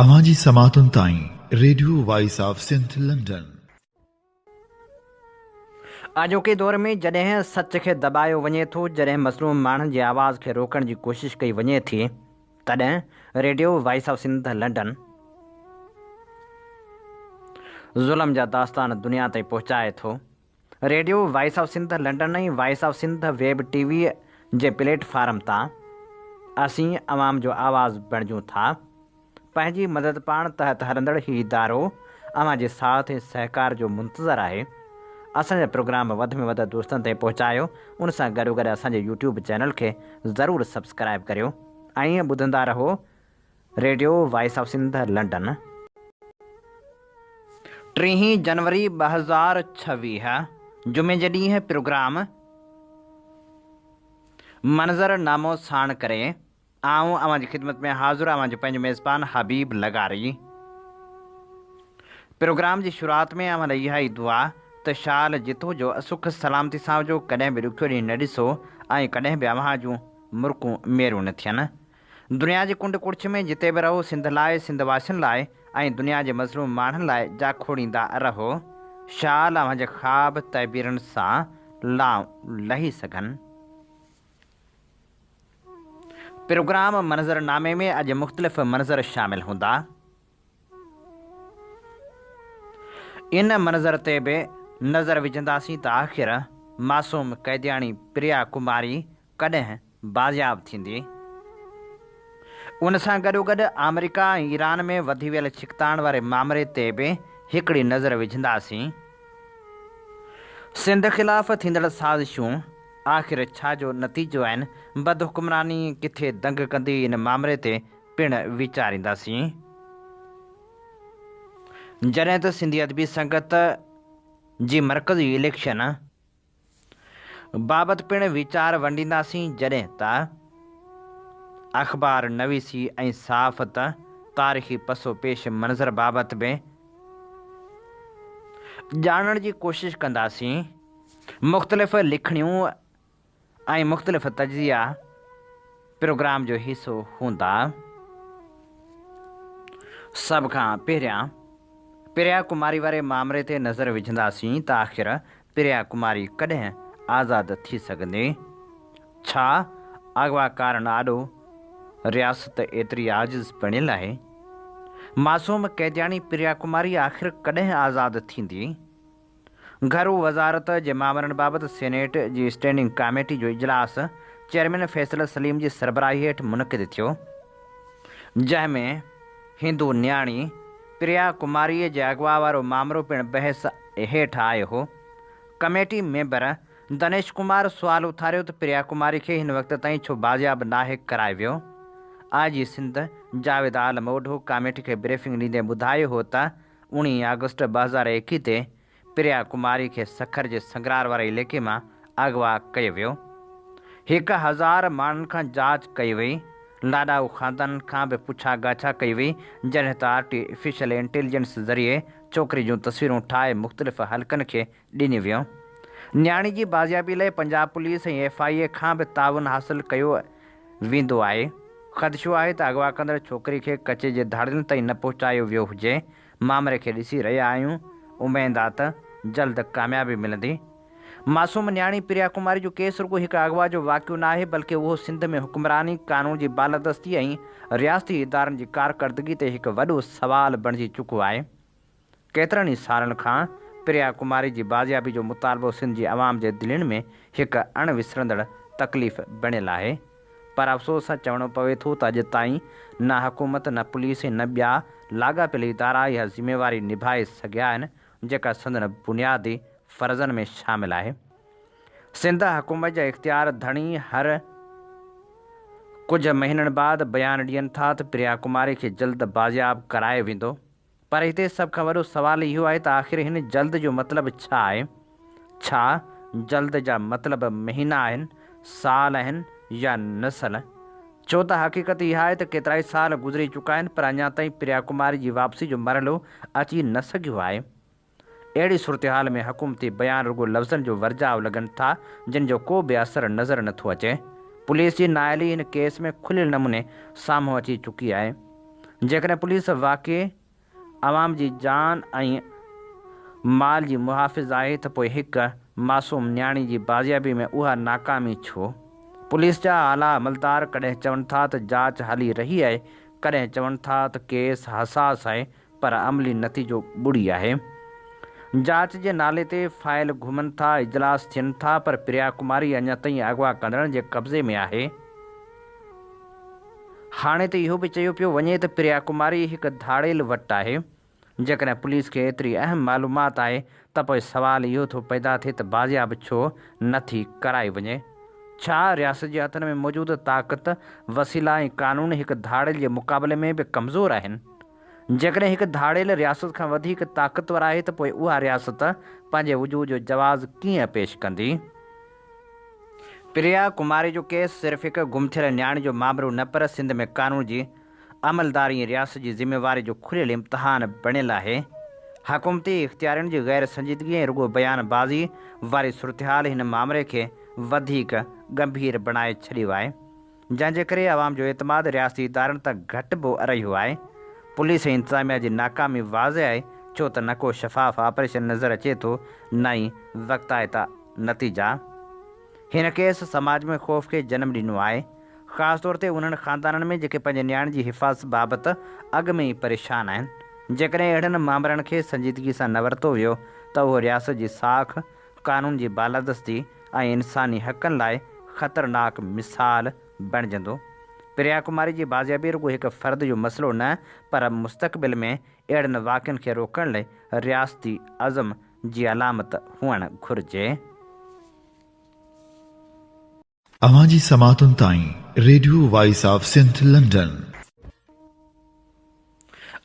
अवांजी समातुन ताईं radio voice of Sindh London. अॼोके दौर में जॾहिं सच खे दॿायो वञे थो, जॾहिं मज़लूम माण्हुनि जी आवाज़ खे रोकण जी कोशिश कई वञे थी, तॾहिं radio voice of Sindh London ज़ुल्म जा दास्तान दुनिया ताईं पहुचाए थो। Radio voice of Sindh London ऐं voice of Sindh web TV जे प्लेटफार्म तां असीं अवाम जो आवाज़ बणिजूं था। पंहिंजी मदद पाण तहत हलंदड़ ही इदारो अवां जे साथ ऐं सहकार जो मुंतज़रु आहे। असांजा प्रोग्राम वधि में वधि दोस्तनि ताईं पहुचायो। उन सां गॾोगॾु असांजे यूट्यूब चैनल खे ज़रूरु सब्सक्राइब करियो ऐं ॿुधंदा रहो radio voice of Sindh London. 3 जनवरी 2026 जुमे जे ॾींहुं प्रोग्राम मंज़रनामो साण करे आऊं अवां जी ख़िदमत में हाज़िर अवां जो पंहिंजो मेज़बान हबीब लगारी। प्रोग्राम जी शुरूआत में अवां लाइ इहा ई दुआ त शाल जितो जो सुख सलामती सां हुजो, कॾहिं बि ॾुखियो ॾींहुं न ॾिसो ऐं कॾहिं बि अव्हां जूं मुर्कूं मेरूं न थियनि। दुनिया जे कुंड कुड़िछ में जिते बि रहो, सिंध लाइ, सिंध वासियुनि लाइ ऐं दुनिया जे मज़लूम माण्हुनि लाइ जा खोड़ींदा रहो। शाल अव्हां जे ख़्वाब तइबीरनि सां लही सघनि। प्रोग्राम मंज़रनामे में अॼु मुख़्तलिफ़ मंज़र शामिल हूंदा। इन मंज़र ते बि नज़र विझंदासीं त आख़िर मासूम क़ैदियाणी प्रिया कुमारी कॾहिं बाज़ियाब थींदी। उन सां गॾोगॾु अमेरिका ऐं ईरान में वधी वियल छिकताइण वारे मामले ते बि हिकिड़ी नज़र विझंदासीं। सिंध ख़िलाफ़ थींदड़ साज़िशूं आख़िर छा जो नतीजो आहिनि, बदहुकुमरानी किथे दंग कंदी, इन मामले ते पिणु वीचारींदासीं। जॾहिं त सिंधी अदबी संगत जी मरकज़ी इलेक्शन बाबति पिणु वीचार वंडींदासीं, जॾहिं त अख़बार नवीसी ऐं सहाफ़त तारीख़ी पसो पेश मंज़र बाबति बि ॼाणण जी कोशिश कंदासीं। मुख़्तलिफ़ लिखणियूं ऐं मुख़्तलिफ़ तजिया प्रोग्राम जो हिसो हूंदा। सभ खां पहिरियां प्रिया कुमारी वारे मामले ते नज़र विझंदासीं त आख़िर प्रिया कुमारी कॾहिं आज़ादु थी सघंदी। छा अॻवाकार आॾो रियासत एतिरी आजिज़ बणियल आहे? मासूम क़ैदियाणी प्रिया कुमारी आख़िर कॾहिं आज़ादु थींदी? घरू वज़ारत जे मामलनि बाबति सेनेट जी स्टैंडिंग कमेटी जो इजलास चेयरमैन फैसल सलीम जी सरबराही हेठि मुनक़िद थियो, जंहिंमें हिंदू न्याणी प्रिया कुमारीअ जे अॻवा वारो मामिलो पिणु बहस हेठि आयो हो। कमेटी मेंबर दनेश कुमार सुवाल उथारियो त प्रिया कुमारी खे हिन वक़्त ताईं छो बाज़ियाब नाहे करायो वियो। आई सिंध जावेद आलम ओढो कमेटी खे ब्रीफिंग ॾींदे ॿुधायो हो त 19 अगस्त 2021 ते प्रिया कुमारी खे सखर जे संगरार वारे इलाइक़े मां अगवा कयो वियो। 1000 माण्हुनि खां जांच कई वई। लाॾाऊ ख़ानदाननि खां बि पुछा ॻाछा कई वई, जॾहिं त आर्टिफिशियल इंटेलिजेंस ज़रिए छोकिरी जूं तस्वीरूं ठाहे मुख़्तलिफ़ हल्कनि खे ॾिनियूं वियूं। न्याणी जी बाज़ियाबी लाइ पंजाब पुलिस ऐं FIA खां बि ताउन हासिलु कयो वेंदो आहे। ख़दशो आहे त अॻवा कंदड़ छोकिरी खे कचे जे धाड़ियुनि ताईं न पहुचायो वियो हुजे। मामले खे ॾिसी रहिया आहियूं, उमेद आहे त जल्द कामयाबी मिलंदी। मासूम न्याणी प्रिया कुमारी जो केस रुॻो हिकु अॻवा जो वाक़ियो न आहे, बल्कि उहो सिंध में हुक्मरानी, क़ानून जी बालादस्ती ऐं रियासती इदारनि जी कारकर्दगी ते हिकु वॾो सवाल बणिजी चुको आहे। केतिरनि ई सालनि खां प्रिया कुमारी जी बाज़ियाबी जो मुतालबो सिंध जी अवाम जे दिलनि में हिकु अणविसरंदड़ तकलीफ़ बणियल आहे। पर अफ़सोस सां चवणो पवे थो त अॼु ताईं न हुकूमत, न पुलिस ऐं न ॿिया लाॻापियल इदारा इहा ज़िम्मेवारी निभाए सघिया आहिनि जेका संदन बुनियादी फ़र्ज़नि में शामिल आहे। सिंध हुकूमत जा इख़्तियार धणी हर कुझु महीननि बाद बयानु ॾियनि था त प्रिया कुमारी खे जल्द बाज़ियाब करायो वेंदो। पर हिते सभ खां वॾो सवाल इहो आहे त आख़िर हिन जल्द जो मतिलबु छा आहे? छा जल्द जा मतिलब महीना आहिनि, साल आहिनि या नसल? छो त हक़ीक़त इहा आहे त केतिरा ई साल गुज़री चुका आहिनि, पर अञा ताईं प्रिया कुमारी जी वापसी जो मरहलो अची न सघियो आहे। अहिड़ी सूरत हाल में हुकूमती बयान रुॻो लफ़्ज़नि जो वर्जाव लॻनि था, जिन जो को बि असरु नज़र नथो अचे। पुलिस जी नाअहली हिन केस में खुलियल नमूने साम्हूं अची चुकी आहे। जेकॾहिं पुलिस वाक़े आवाम जी जान ऐं माल जी मुहाफ़िज़ आहे त पोइ हिकु मासूम न्याणी जी बाज़ियाबी में उहा नाकामी छो? पुलिस जा आला अमलदार कॾहिं चवनि था त जांच हली रही आहे, कॾहिं चवनि था त केस हसास आहे, पर अमली नतीजो ॿुड़ी आहे। जांच जे नाले ते फाइल घुमनि था, इजलास थियनि था, पर प्रिया कुमारी अञा ताईं अगवा कंदड़नि जे कब्ज़े में आहे। हाणे त इहो बि चयो पियो वञे त प्रिया कुमारी हिकु धाड़ेल वटि आहे। जेकॾहिं पुलिस खे एतिरी अहम मालूमात आहे त पोइ सुवाल इहो थो पैदा थिए त बाज़ियाब छो नथी कराई वञे? छा रियासत जे हथनि में मौजूदु ताक़त, वसीला ऐं कानून हिकु धाड़ेल जे मुक़ाबले में बि कमज़ोर आहिनि? जेकॾहिं हिकु धाड़ेल रियासत खां वधीक ताक़तवर आहे त पोइ उहा रियासत पंहिंजे वजूद जो जवाज़ कीअं पेश कंदी? प्रिया कुमारी जो केस सिर्फ़ु हिकु गुम थियल न्याणी जो मामिलो न, पर सिंध में कानून जी अमलदारी ऐं रियासत जी ज़िम्मेवारी जो खुलियल इम्तिहान बणियलु आहे। हुकूमती इख़्तियारनि जी गैर संजीदगी ऐं रुॻो बयानबाज़ी वारी सूरतहाल हिन मामले खे वधीक गंभीर बणाए छॾियो आहे, जंहिंजे करे अवाम जो एतमाद रियासती इदारनि तक घटिबो रहियो आहे। पुलिस ऐं इंतिज़ामिया जी नाकामी वाज़े आहे, छो त न को शफ़ाफ़ ऑपरेशन नज़र अचे थो, न ई वक़्ताइता नतीजा। हिन केस समाज में ख़ौफ़ खे जनमु ॾिनो आहे, ख़ासि तौर ते उन्हनि ख़ानदाननि में जेके पंहिंजे नियाण जी हिफ़ाज़त बाबति अॻु में ई परेशान आहिनि। जेकॾहिं अहिड़नि मामलनि खे संजीदगी सां न वरितो वियो त उहो रियासत जी साख, कानून जी बालादस्ती ऐं इंसानी हक़नि लाइ ख़तरनाक मिसाल बणिजंदो। प्रिया कुमारी जी बाज़ियाबी रुॻो हिकु फ़र्द जो मसइलो न, पर मुस्तक़बिल में अहिड़नि वाक़िअनि खे रोकण लाइ रियासती अज़म जी अलामत हुअणु घुरिजे। अवां जी समातुनि ताईं radio voice of Sindh London.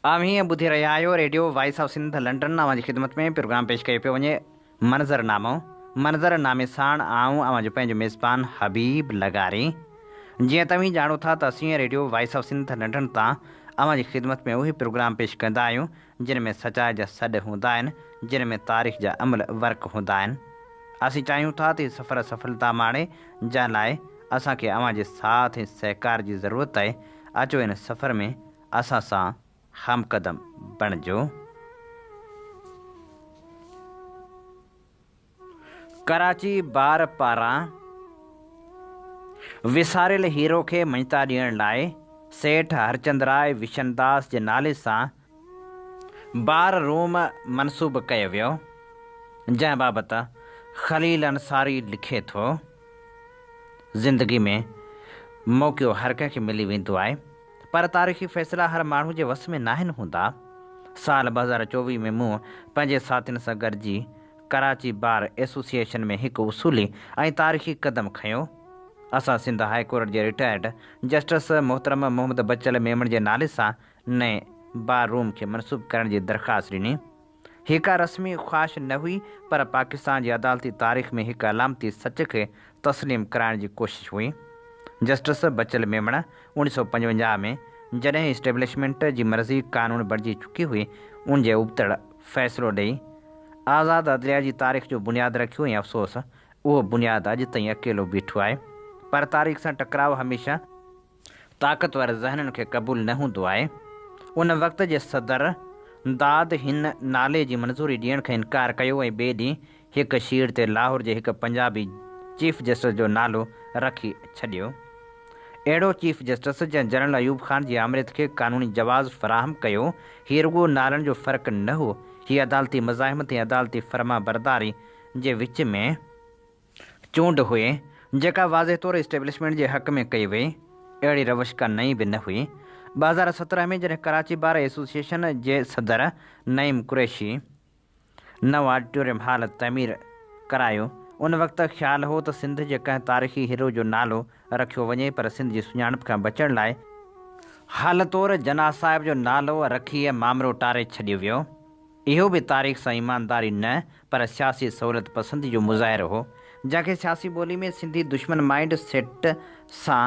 आम हीअं ॿुधी रहिया आहियो radio voice of Sindh London. अवां जी ख़िदमत में प्रोग्राम पेश कयो पियो वञे मंज़रनामो। मंज़रनामे साण आऊं अवां जो पंहिंजो मेज़बान हबीब लगारी। जीअं तव्हीं ॼाणो था त असीं radio voice of Sindh London तां अवां जी ख़िदमत में उहे प्रोग्राम पेश कंदा आहियूं जिन में सचाई जा सॾ हूंदा आहिनि, जिन में तारीख़ जा अमल वर्क हूंदा आहिनि। असीं चाहियूं था त सफ़र सफलता माणे, जंहिं लाइ असांखे अवां जे साथ ऐं सहकार जी ज़रूरत आहे। अचो इन सफ़र में असां सां हमक़दम बणिजो। कराची बार पारां विसारियल हीरो खे मञता ॾियण लाइ सेठ हरचंदराय विशनदास जे नाले सां बार रूम मनसूब कयो वियो, जंहिं बाबति ख़लील अंसारी लिखे थो, ज़िंदगी में मौक़ो हर कंहिंखे मिली वेंदो आहे, पर तारीख़ी फ़ैसिला हर माण्हू जे वस में नाहिनि हूंदा। साल 2024 में मूं पंहिंजे साथियुनि सां गॾिजी कराची बार एसोसिएशन में हिकु उसूली ऐं तारीख़ी क़दम खयों। असां सिंध हाई कोर्ट जे रिटायर्ड जस्टिस मोहतरम मोहम्मद बचल मेमण जे नाले सां नए बार रूम खे मनसूब करण जी दरख़्वास्त ॾिनी। हिकु रस्मी ख़्वाहिश न हुई, पर पाकिस्तान जी अदालती तारीख़ में हिकु अलामती सच खे तस्लीम कराइण जी कोशिशि हुई। जस्टिस बचल मेमण 1955 में जॾहिं इस्टेब्लिशमेंट जी मर्ज़ी कानून बणिजी चुकी हुई, उन जे उबतड़ फ़ैसिलो ॾेई आज़ाद अदलिया जी तारीख़ जो बुनियादु रखियो, ऐं अफ़सोस उहो बुनियादु अॼु ताईं अकेलो बीठो आहे। पर तारीख़ सां टकराव हमेशह ताक़तवर ज़हननि खे क़बूल न हूंदो आहे। उन वक़्त जे सदर दाद हिन नाले जी मंज़ूरी ॾियण खां इनकार कयो ऐं ॿिए ॾींहुं हिकु शीर ते लाहौर जे हिकु पंजाबी चीफ जस्टिस जो नालो रखी छॾियो। अहिड़ो चीफ जस्टिस जंहिं जनरल अयूब ख़ान जी आमरियत खे कानूनी जवाज़ फ़राहम कयो। हीअ रुॻो नालनि जो फ़र्क़ु न हो, हीअ अदालती मज़ाहिमत ऐं अदालती फ़र्मा बरदारी जे विच में चूंड हुई, जेका वाज़े तौरु इस्टेब्लिशमेंट जे हक़ में कई वई। अहिड़ी रवश का नई बि न हुई। 2017 में जॾहिं कराची बार एसोसिएशन जे सदर नईम कुरैशी नओं ऑडिटोरियम हाल तमीर करायो, उन वक़्तु ख़्यालु हो त सिंध जे कंहिं तारीख़ी हीरो जो नालो रखियो वञे, पर सिंध जी सुञाणप खां बचण लाइ हाल तौरु जना साहिब जो नालो रखी मामिलो टारे छॾियो वियो। इहो बि तारीख़ सां ईमानदारी न, पर सियासी सहूलियत पसंदी जो मुज़ाहिरो हो, जंहिंखे सियासी ॿोली में सिंधी दुश्मन माइंड सेट सां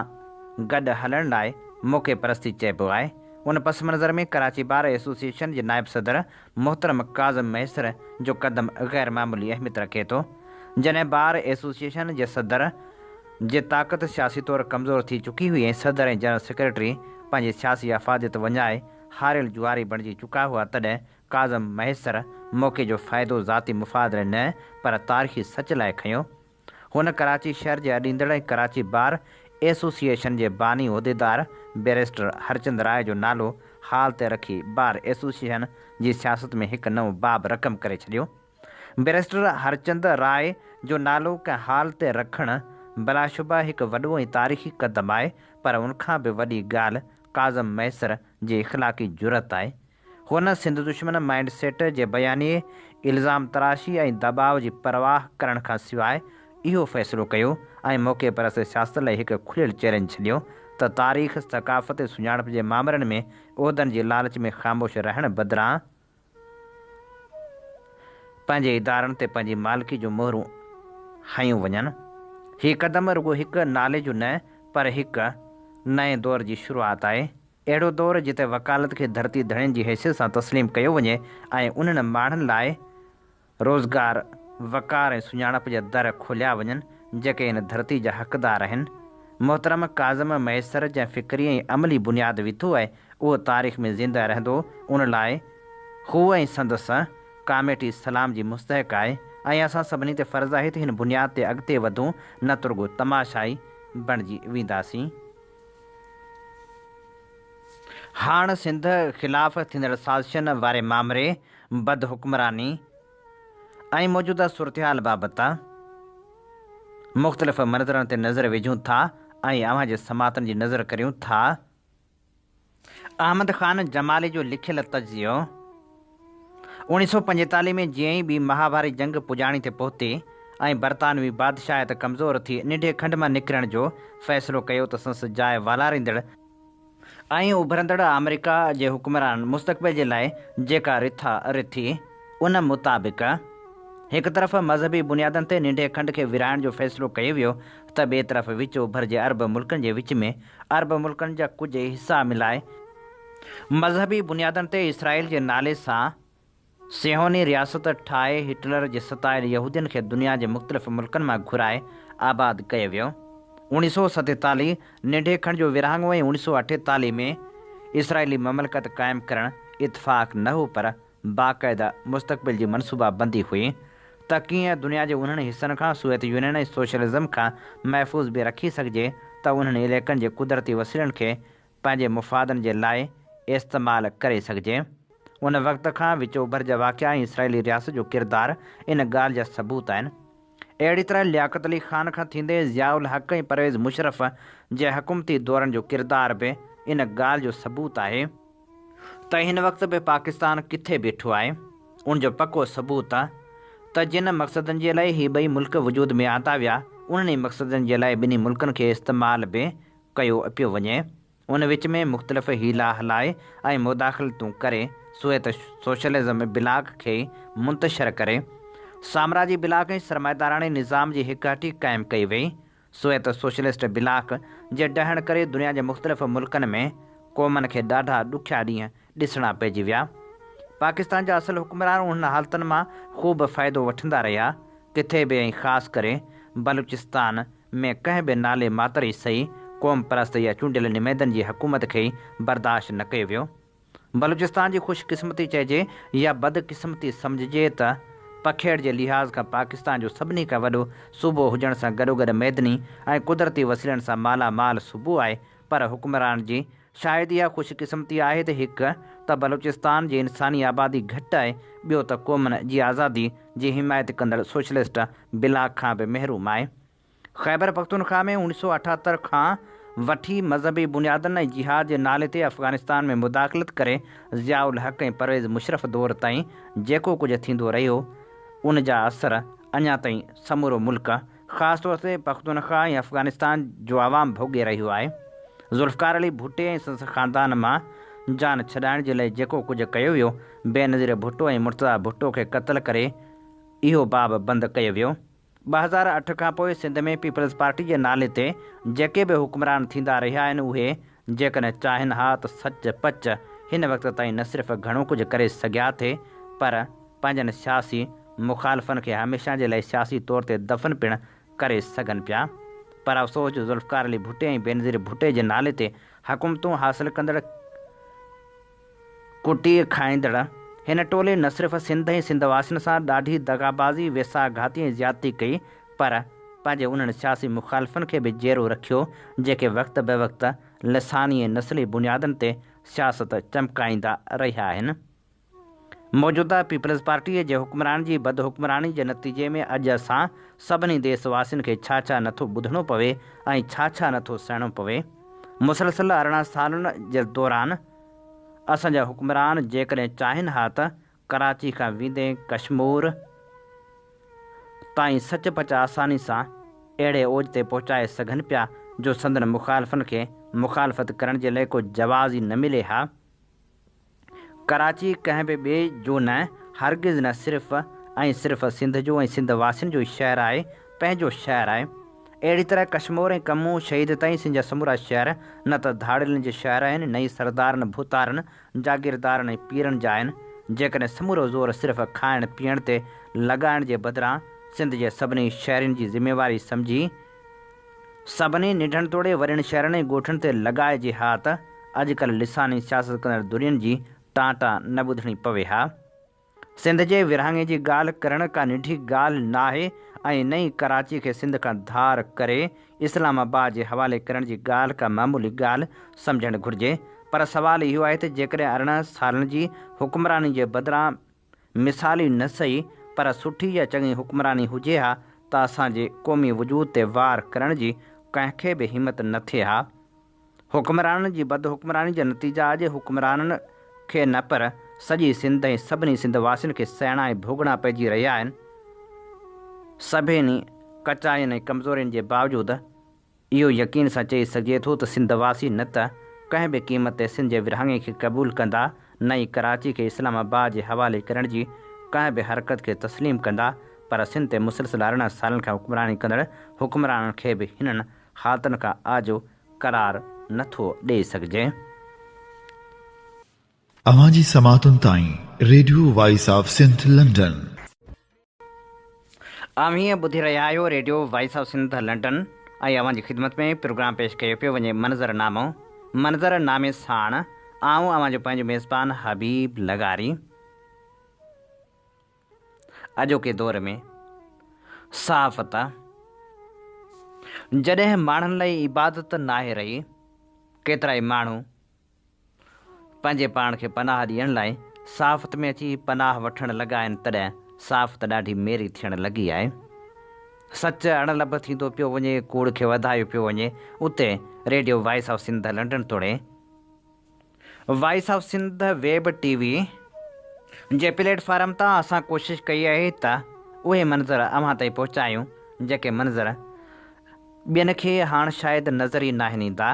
गॾु हलण लाइ मौक़े परस्ती चइबो आहे। उन पस मंज़र में कराची बार एसोसिएशन जे नाइब सदर मोहतरम काज़म मैसर जो क़दम ग़ैर मामूली अहमियत रखे थो। जॾहिं बार एसोसिएशन जे सदर जे ताक़त सियासी तौरु कमज़ोर थी चुकी हुई ऐं सदर ऐं जनरल सेक्रेटरी पंहिंजी सियासी अफ़ादियत वञाए हारियल जुआरी बणिजी चुका हुआ तॾहिं काज़म मैसर मौक़े जो फ़ाइदो ज़ाती मुफ़ाद लाइ न पर तारीख़ी सच लाइ खंयो। हुन कराची शहर जे अॾींदड़ ऐं कराची बार एसोसिएशन जे बानी उहिदेदार बैरिस्टर हरचंद राय जो नालो हाल ते रखी बार एसोसिएशन जी सियासत में हिकु नओं बाब रक़म करे छॾियो। बैरिस्टर हरचंद राय जो नालो कंहिं हाल ते रखणु बिलाशुबा हिकु वॾो ऐं तारीख़ी क़दम आहे, पर उनखां बि वॾी ॻाल्हि काज़म मैसर जी इख़लाक़ी जुरत आहे। हुन सिंध दुश्मन माइंड सेट जे बयानी इल्ज़ाम तराशी ऐं दबाव जी परवाह करण खां सवाइ इहो फ़ैसिलो कयो ऐं मौक़े परस्त सियासत लाइ हिकु खुलियल चैलेंज छॾियो त तारीख़ सक़ाफ़त सुञाणप जे मामलनि में उहिदनि जी लालच में ख़ामोश रहण बदिरां पंहिंजे इदारनि ते पंहिंजी मालिकी जो मोहरूं हयूं वञनि। हीउ क़दम रुॻो हिकु नाले जो न पर हिकु नए दौर जी शुरूआति आहे। अहिड़ो दौरु जिते वकालत खे धरती धड़ियुनि जी हैसियत सां तस्लीम कयो वञे ऐं उन्हनि माण्हुनि लाइ रोज़गार वकार ऐं सुञाणप जा दर खोलिया वञनि जेके इन धरती जा हक़दार आहिनि। मोहतरम काज़म मैसर जंहिं फ़िक्री ऐं अमली बुनियादु विधो आहे उहो तारीख़ में ज़िंदा रहंदो। उन लाइ हू ऐं संदसि कामेटी सलाम जी मुस्तहिक़ आहे ऐं असां सभिनी ते फ़र्ज़ु आहे त हिन बुनियाद ते अॻिते वधूं, न त रुॻो तमाशाई बणिजी वेंदासीं। हाणे सिंध ख़िलाफ़ थींदड़ साज़िशनि वारे मामले, बद हुक्मरानी ऐं मौजूदा सूरतहाल बाबति मुख़्तलिफ़ मंज़रनि ते नज़र विझूं था ऐं अव्हां जे समातनि जी नज़र करियूं था। अहमद ख़ान जमाली जो लिखियल तजियो 1945 में जीअं ई ॿी महाभारी जंग पुॼाणी ते पहुती ऐं बरतानवी बादशाहत कमज़ोर थी निंढे खंड मां निकिरण जो फ़ैसिलो कयो त संसद जाइ वालारींदड़ ऐं उभरंदड़ अमेरिका जे हुक्मरान मुस्तक़बिल जे लाइ जेका रिथा रिथी उन मुताबिक़ हिकु तरफ़ मज़हबी बुनियादनि ते निंढे खंड खे विराइण जो फ़ैसिलो कयो वियो त ॿिए तरफ़ विच ओभर जे अरब मुल्कनि जे विच में अरब मुल्कनि जा कुझु हिसा मिलाए मज़हबी बुनियादनि ते इसराइल जे नाले सां सिहोनी रियासत ठाहे हिटलर जे सतायल यहूदियुनि खे दुनिया जे मुख़्तलिफ़ मुल्कनि मां घुराए आबाद कयो वियो। 1947 निंढे खंड जो विरहाङो ऐं 1948 में इसराइली ममलकत क़ाइमु करणु इतफ़ाक़ न हो पर बाक़ाइदा मुस्तक़बिल जी मनसूबाबंदी हुई त कीअं दुनिया जे उन्हनि हिसनि खां सोवियत यूनियन ऐं सोशलिज़म खां महफ़ूज़ बि रखी सघिजे त उन्हनि इलाइक़नि जे कुदरती वसीलनि खे पंहिंजे मुफ़ादनि जे लाइ इस्तेमालु करे सघिजे। उन वक़्त खां विच ओभर जा वाक़िआ ऐं इसराइली रियासत जो किरदारु इन ॻाल्हि जा सबूत आहिनि। अहिड़ी तरह लियाक़त अली ख़ान खां थींदे ज़ियाउल हक़ ऐं परवेज़ मुशरफ़ जे हुकूमती दौरनि जो किरदार बि इन ॻाल्हि जो सबूत आहे त हिन वक़्त बि पाकिस्तान किथे बीठो आहे। उनजो पको सबूत त जिन मक़सदनि जे लाइ ही ॿई मुल्क वजूद में आंदा विया उन्हनि मक़सदनि जे लाइ ॿिन्ही मुल्कनि खे इस्तेमालु बि कयो पियो वञे। उन विच में मुख़्तलिफ़ हीला हलाए ऐं मुदाख़लतूं करे सोवियत सोशलिज़म ब्लाक खे मुंतशिर करे साम्राजी ब्लाक ऐं सरमाएदाराणे निज़ाम जी हिकहटी क़ाइमु कई वई। सोवियत सोशलिस्ट ब्लाक जे ॾहण करे दुनिया जे मुख़्तलिफ़ मुल्कनि में क़ौमनि खे ॾाढा ॾुखिया ॾींहं ॾिसणा पइजी विया। पाकिस्तान जा असल हुक्मरान उन हालतुनि मां ख़ूब फ़ाइदो वठंदा रहिया। किथे बि ऐं ख़ासि करे बलूचिस्तान में कंहिं बि नाले मातरी सही क़ौम परस्त या चूंडियल निमेदनि जी हुकूमत खे ई बर्दाश्त न कयो वियो। बलूचिस्तान जी ख़ुशकिस्मती चइजे या बदकिस्मती सम्झिजे त पखेड़ जे लिहाज़ खां पाकिस्तान जो सभिनी खां वॾो सूबो हुजण सां गॾोगॾु मैदनी ऐं कुदरती वसीलनि सां मालामाल सूबो आहे, पर हुक्मरान जी शायदि इहा ख़ुशकिस्मती आहे त हिकु त बलूचिस्तान जी इंसानी आबादी घटि आहे, ॿियो त क़ौमनि जी आज़ादी जी हिमायत कंदड़ सोशलिस्ट ब्लाक खां बि महरूम आहे। ख़ैबर पख्तूनख्वा में 1978 खां वठी मज़हबी बुनियादनि ऐं जिहाद जे नाले ते अफ़गानिस्तान में मुदाख़लत करे ज़ियाउल हक़ ऐं परवेज़ मुशरफ़ दौर ताईं जेको कुझु थींदो रहियो उन जा असर अञा ताईं समूरो मुल्क ख़ासि तौर ते पख्तूनख्वा ऐं अफ़गानिस्तान जो आवाम भोॻे रहियो आहे। ज़ुल्फ़कार अली भुट्टे ऐं संस ख़ानदान मां जान छॾाइण जे लाइ जेको कुझु कयो वियो, बेनज़ीर भुट्टो ऐं मुर्तज़ा भुट्टो खे क़त्ल करे इहो बाब बंदि कयो वियो। 2008 खां पोइ सिंध में पीपल्स पार्टी जे नाले ते जेके बि हुक्मरान थींदा रहिया आहिनि उहे जेकॾहिं चाहिनि हा त सच पच हिन वक़्त ताईं न सिर्फ़ु घणो कुझु करे सघिया थे पर पंहिंजनि सियासी मुख़ालिफ़नि खे हमेशह जे लाइ सियासी तौर ते दफ़न पिणु करे सघनि पिया। पर अफ़सोस जो ज़ुल्फ़कार अली भुट्टे ऐं बेनज़ीर भुट्टे जे नाले ते हुकूमतूं हासिलु कंदड़ कुटी खाईंदड़ हिन टोले न सिर्फ़ु सिंध ऐं सिंध वासियुनि सां ॾाढी दगाबाज़ी वेसाघाती ऐं ज़्यादती कई पर पंहिंजे उन्हनि सियासी मुखालिफ़नि खे बि जेरो रखियो जेके वक़्त बे वक़्तु लिसानी ऐं नस्ली बुनियादनि ते सियासत चमकाईंदा रहिया आहिनि। मौजूदा पीपल्स पार्टीअ जे हुक्मरान जी बदहुक्मरानी जे नतीजे में अॼु असां सभिनी देशवासियुनि खे छा छा नथो ॿुधणो पवे ऐं छा छा नथो सहणो पवे। मुसलसल 18 सालनि जे दौरान असांजा हुक्मरान जेकॾहिं चाहिनि हा त कराची खां वेंदे कश्मीर ताईं सच पच आसानी सां अहिड़े ओज ते पहुचाए सघनि पिया जो संदन मुखालिफ़नि खे मुखालफ़त करण जे लाइ को जवाज़ ई न मिले हा। कराची कंहिं बि ॿिए जो न हरगिज़ न सिर्फ़ु सिंध जो ऐं सिंध वासियुनि जो शहरु आहे, पंहिंजो शहरु आहे। अहिड़ी तरह कश्मीर ऐं कमू शहीद ताईं सिंध जा समूरा शहर न त धाड़ियुनि जे शहर आहिनि न ई सरदारनि भूतारनि जागीरदारनि ऐं पीरनि जा आहिनि। जेकॾहिं समूरो ज़ोर सिर्फ़ु खाइण पीअण ते लॻाइण जे बदिरां सिंध जे सभिनी शहरनि जी ज़िमेवारी सम्झी सभिनी निढनि तोड़े वॾनि शहरनि ऐं ॻोठनि ते लॻाइजे हा त अॼुकल्ह लिसानी सियासत कंदड़ दुनियनि जी टांटा न ॿुधणी पवे हा। सिंध जे विरहाङे जी ॻाल्हि करण का निढी ॻाल्हि न आहे ऐं न ई कराची खे सिंध खां धार करे इस्लामाबाद जे हवाले करण जी ॻाल्हि का मामूली ॻाल्हि सम्झणु घुरिजे। पर सवाल इहो आहे त जेकॾहिं 18 सालनि जी हुक्मरानी जे बदिरां मिसाली न सही पर सुठी या चङी हुक्मरानी हुजे हा त असांजे क़ौमी वजूद ते वार करण जी कंहिंखे बि हिमत न थिए हा। हुक्मराननि जी बदहुक्मरानी जा नतीजा अॼु हुक्मराननि खे न पर सॼी सिंध ऐं सभिनी सिंध वासियुनि खे सहणा ऐं भोगणा पइजी रहिया आहिनि। सभिनी कचाइनि ऐं कमज़ोरियुनि जे बावजूदि इहो यकीन सां चई सघिजे थो त सिंध वासी न त कंहिं बि क़ीमत ते सिंध जे विरहाङे खे क़बूल कंदा न ई कराची खे इस्लामाबाद जे हवाले करण जी कंहिं बि हरकत खे तस्लीम कंदा पर सिंध ते मुसलसल 18 सालनि खां हुक्मरानी कंदड़ हुक्मराननि खे बि हिननि हालतुनि खां आजो करार नथो ॾेई सघिजे। अवांजी समातुनि ताईं radio voice of Sindh London. हीअं ॿुधी रहिया आहियो radio voice of Sindh London ऐं अव्हांजी ख़िदमत में प्रोग्राम पेश कयो पियो वञे मंज़रनामे साण आऊं अव्हांजो पंहिंजो मेज़बान हबीब लगारी। अॼोके दौर में सहाफ़त जॾहिं माण्हुनि लाइ इबादत नाहे रही, केतिरा ई माण्हू पंहिंजे पाण खे पनाह ॾियण लाइ सहाफ़त में अची पनाह वठणु लॻा आहिनि, तॾहिं सहाफ़त ॾाढी मेरी थियणु लॻी आहे। सच अणलभ थींदो पियो वञे, कूड़ खे वधायो पियो वञे। उते radio voice of Sindh London तोड़े voice of Sindh web TV जे प्लेटफॉर्म तां असां कोशिशि कई आहे त उहे मंज़र अव्हां ताईं पहुचायूं जेके मंज़र ॿियनि खे हाणे शायदि नज़र ई नाहिनि ईंदा।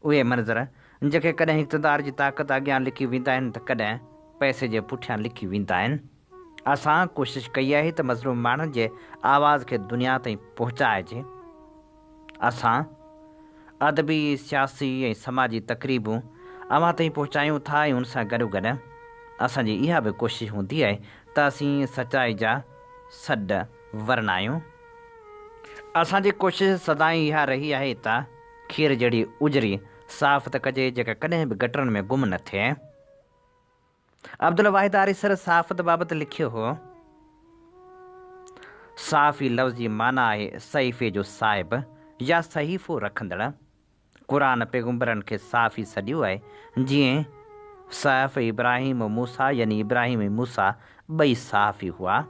उहे मंज़र जेके कॾहिं इक़्तिदार जी ताक़त अॻियां लिखी वेंदा आहिनि त कॾहिं पैसे जे पुठियां लिखी वेंदा आहिनि। असां कोशिशि कई आहे त मज़लूम माण्हुनि जे आवाज़ खे दुनिया ताईं पहुचाइजे। असां अदबी सियासी ऐं समाजी तक़रीबूं अव्हां ताईं पहुचायूं था ऐं उन सां गॾोगॾु असांजी इहा बि कोशिशि हूंदी आहे त असीं सचाई जा सॾ वरनायूं। असांजी कोशिशि सदाईं इहा रही आहे त खीर जहिड़ी उजरी सहाफ़त कजे जेका कॾहिं बि गटरनि में गुम न थिए। अब्दुल वाहिद आरिसर सहाफ़त बाबति लिखियो हो, साफ़ी लफ़्ज़ जी माना आहे सहीफ़े जो साहिब या सहीफ़ो रखंदड़। क़ुरान पैगुंबरनि खे साफ़ी सॾियो आहे, जीअं साहिफ़ इब्राहिम मूसा यानी इब्राहिम ऐं मूसा ॿई साफ़ी हुआ।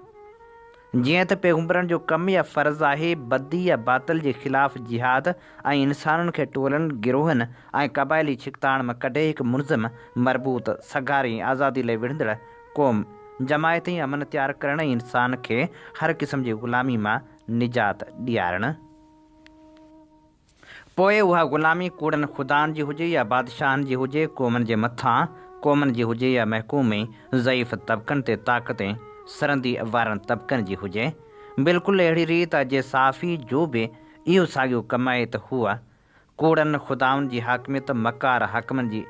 जीअं त पैगुंबरनि जो कमु या फ़र्ज़ु आहे बदी या बातिल जे ख़िलाफ़ जिहाद ऐं इंसाननि खे टोलनि गिरोहनि ऐं क़बाइली छिकताण मां कढे हिकु मुनज़म मरबूत सगारी आज़ादी लाइ विढ़ंदड़ क़ौम जमायती अमन तयारु करणु ऐं इंसान खे हर क़िस्म जी ग़ुलामी मां निजात ॾियारणु। पोइ उहा ग़ुलामी कूड़नि ख़ुदानि जी हुजे या बादशाहनि जी हुजे, क़ौमनि जे मथां क़ौमनि जी हुजे या महकूम ऐं ज़ईफ़ तबिक़नि ते ताक़त ऐं सरंदी वारनि तबिक़नि जी हुजे। बिल्कुलु अहिड़ी रीति अॼु साफ़ी जो बि इहो साॻियो कमु आहे त हूअ कूड़नि ख़ुदाउनि जी हाकिमियत, मकार हाकिमनि जी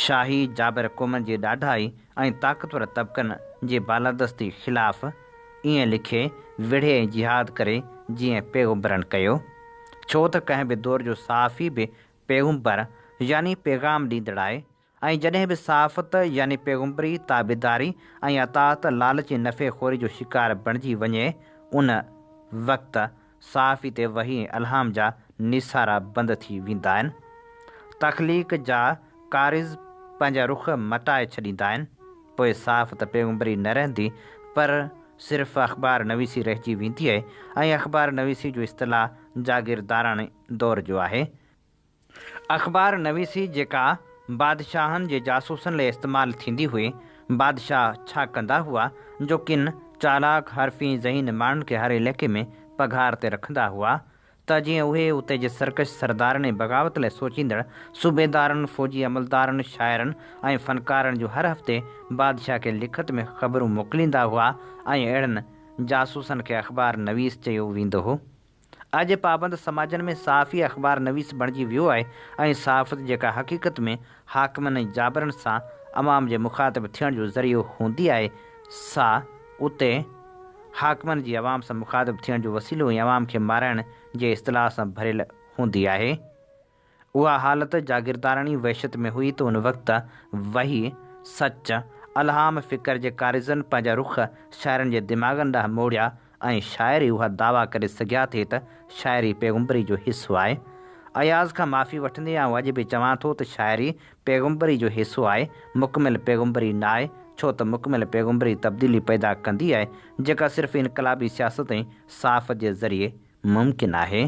शाही, जाबिर क़ौमनि जे ॾाढाई ऐं ताक़तवर तबिक़नि जे बालादस्ती ख़िलाफ़ ईअं लिखे विढ़े ऐं जिहाद करे जीअं पैगुंबरनि कयो। छो त कंहिं बि दौर जो सहाफ़ी बि पैगुंबर यानी पैगाम ॾींदड़ आहे। ऐं जॾहिं बि सहाफ़त यानी पैगम्बरी ताबेदारी ऐं अतात लालची नफ़ेखोरी जो शिकार बणिजी वञे उन वक़्तु सहाफ़ी ते वही अलहाम जा निसारा बंदि थी वेंदा आहिनि। तख़लीक़ जा कारिज़ पंहिंजा रुख़ मटाए छॾींदा आहिनि। पोइ सहाफ़त पैगम्बरी न रहंदी पर सिर्फ़ु अख़बार नवीसी रहिजी वेंदी आहे ऐं अख़बार नवीसी जो इस्तिलाह जागीरदाराणे दौर जो आहे। अख़बार नवीसी जेका बादशाहनि जे जासूसनि लाइ इस्तेमालु थींदी हुई, बादशाह छा कंदा हुआ जो किन चालाक हरफ़ी ज़हीन माण्हुनि खे हर इलाइक़े में पघार ते रखंदा हुआ त जीअं उहे उते जे सरकश सरदारनि ऐं बग़ावत लाइ सोचींदड़ सूबेदारनि, फ़ौजी अमलदारनि, शाइरनि ऐं फ़नकारनि जो हर हफ़्ते बादशाह खे लिखत में ख़बरूं मोकिलींदा हुआ ऐं अहिड़नि जासूसनि खे अख़बार नवीस चयो वेंदो हो। अॼु पाबंद समाजनि में सहाफ़ी अख़बार नवीस बणिजी वियो आहे ऐं सहाफ़त जेका हक़ीक़त में हाकिमनि ऐं जाबरनि सां अवाम जे मुखातिब थियण जो ज़रियो हूंदी आहे, सा उते हाकिमनि जी अवाम सां मुखातिब थियण जो वसीलो ऐं अवाम खे माराइण जे इस्तिलाह सां भरियल हूंदी आहे। उहा हालत जागीरदाराणी वहशत में हुई त उन वक़्तु वही सच अलहाम फ़िक्र जे कारिज़नि पंहिंजा रुख़ शाइरनि जे दिमाग़नि ॾांहुं मोड़िया ऐं शाइरी उहा दावा करे सघिया थे त शाइरी पैगम्बरी जो हिसो आहे। अयाज़ खां माफ़ी वठंदे आउं अॼु बि चवां थो त शाइरी पैगम्बरी जो हिसो आहे, मुकमिल पैगम्बरी न आहे, छो त मुकमिल पैगम्बरी तब्दीली पैदा कंदी आहे जेका सिर्फ़ु इनक़लाबी सियासत ऐं सहाफ़त जे ज़रिए मुमकिन आहे।